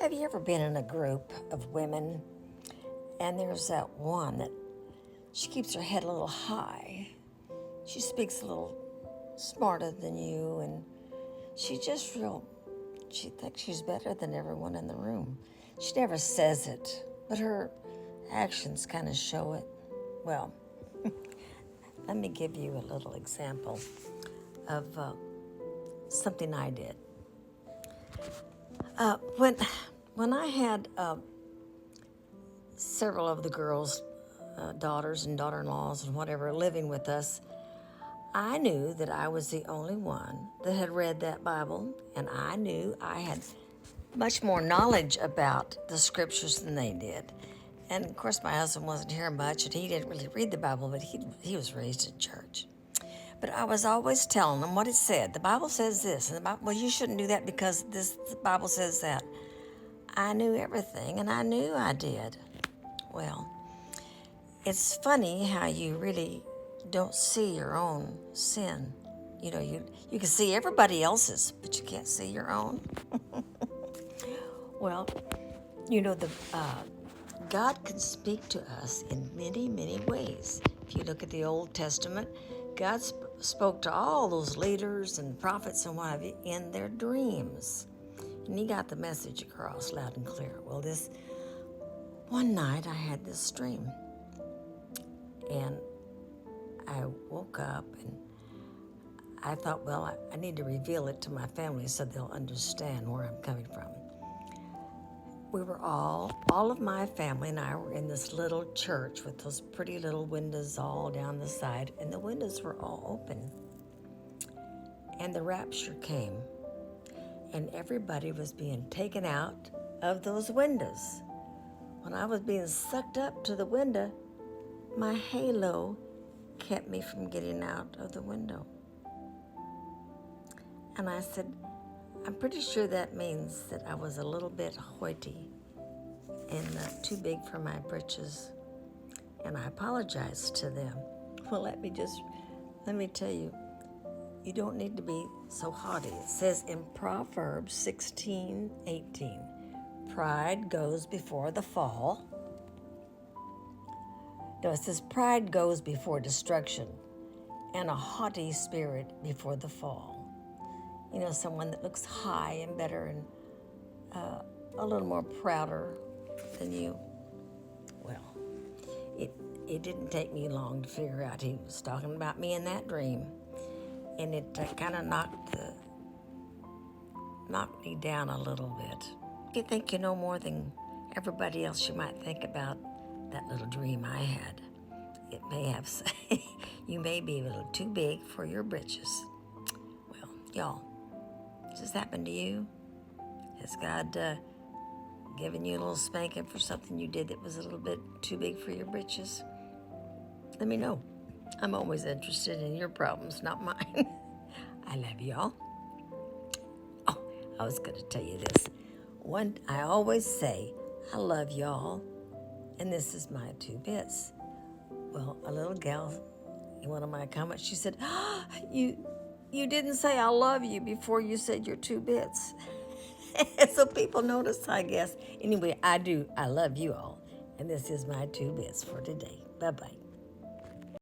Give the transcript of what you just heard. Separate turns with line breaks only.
Have you ever been in a group of women and there's that one that she keeps her head a little high? She speaks a little smarter than you and she thinks she's better than everyone in the room. She never says it, but her actions kind of show it. Well, let me give you a little example of something I did. When I had several of the girls, daughters and daughter-in-laws and whatever, living with us, I knew that I was the only one that had read that Bible, and I knew I had much more knowledge about the scriptures than they did. And of course, my husband wasn't here much, and he didn't really read the Bible, but he was raised in church. But I was always telling them what it said. The Bible says this, and the Bible, well, you shouldn't do that because the Bible says that. I knew everything, and I knew I did. Well, it's funny how you really don't see your own sin. You know, you can see everybody else's, but you can't see your own. Well, you know, God can speak to us in many, many ways. If you look at the Old Testament, God spoke to all those leaders and prophets and what have you in their dreams. And he got the message across loud and clear. Well, this one night I had this dream. And I woke up and I thought, well, I need to reveal it to my family so they'll understand where I'm coming from. We were all of my family and I were in this little church with those pretty little windows all down the side, and the windows were all open. And the rapture came, and everybody was being taken out of those windows. When I was being sucked up to the window, my halo kept me from getting out of the window. And I said, I'm pretty sure that means that I was a little bit hoity and too big for my britches. And I apologized to them. Well, let me tell you, you don't need to be so haughty. It says in Proverbs 16:18, pride goes before the fall. No, it says pride goes before destruction and a haughty spirit before the fall. You know, someone that looks high and better and a little more prouder than you. Well, it didn't take me long to figure out he was talking about me in that dream. And it kind of knocked me down a little bit. You think you know more than everybody else, you might think about that little dream I had. It may have, you may be a little too big for your britches. Well, y'all, has this happened to you? Has God given you a little spanking for something you did that was a little bit too big for your britches? Let me know. I'm always interested in your problems, not mine. I love y'all. Oh, I was going to tell you this. I always say, I love y'all, and this is my 2 bits. Well, a little gal in one of my comments, she said, you didn't say I love you before you said your 2 bits. So people notice, I guess. Anyway, I do. I love you all. And this is my 2 bits for today. Bye-bye.